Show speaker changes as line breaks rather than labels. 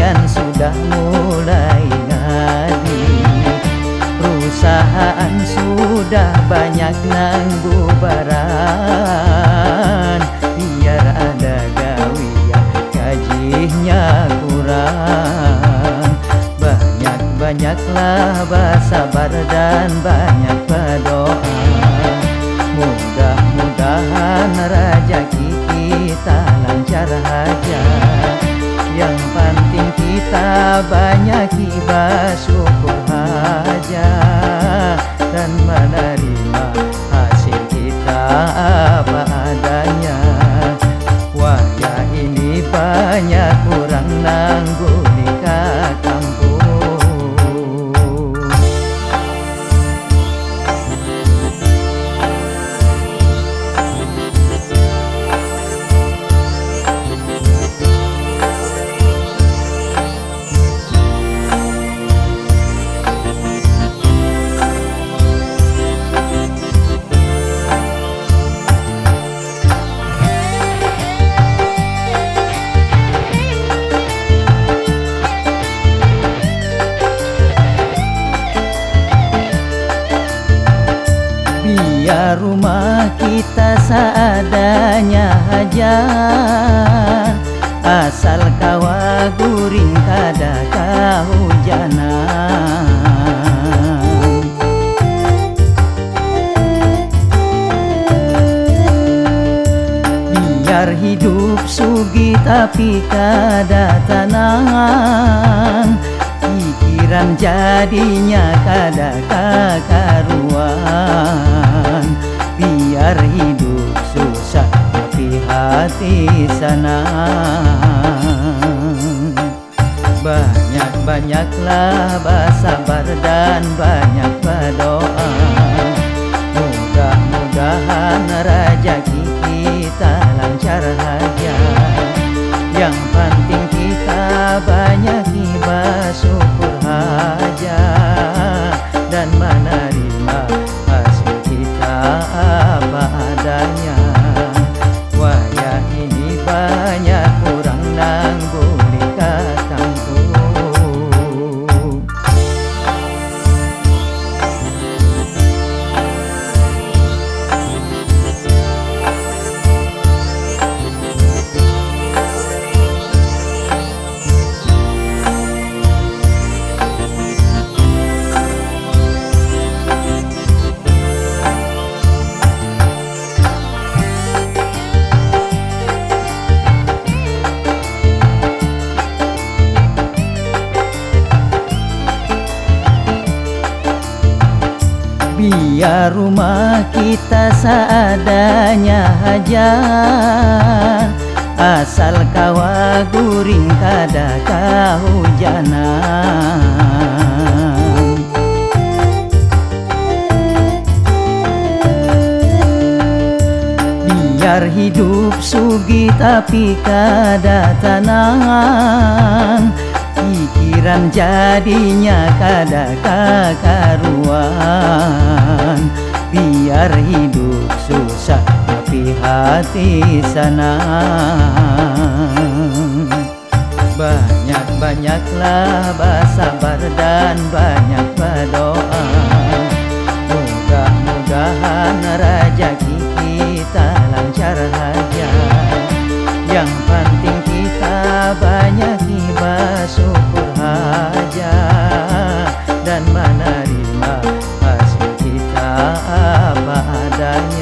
Nelayan sudah mulai ngadi, perusahaan sudah banyak nang bubaran. Biar ada gawian gajinya kurang. Banyak-banyaklah bersabar dan banyak berdoa. Mudah-mudahan rezeki kita lancar aja. Yang penting kita banyak bersyukur aja dan menerima hasil kita apa adanya. Wah ya ini banyak kurang nanggung di kampung. Biar rumah kita seadanya aja, asal kawa guring kada kahujanan. Biar hidup sugi tapi kada tenang, pikiran jadinya kada kakaruan. Biar hidup susah tapi hati senang. Banyak-banyaklah bersabar dan banyak berdoa. Mudah-mudahan rezeki kita lancar aja. Yang penting kita banyak bersyukur aja dan menerima hasil kita apa adanya. Wah ya ini banyak kurang nanggung di kampung. Biar rumah kita seadanya aja, asal kawa guring kada kahujanan. Biar hidup sugi tapi kada tenang, pikiran jadinya kada kakaruan. Biar hidup susah tapi hati senang. Banyak-banyaklah bersabar dan banyak berdoa. Mudah-mudahan rezeki kita lancar aja. Yang penting kita banyak bersyukur aja dan menerima hasil kita apa adanya.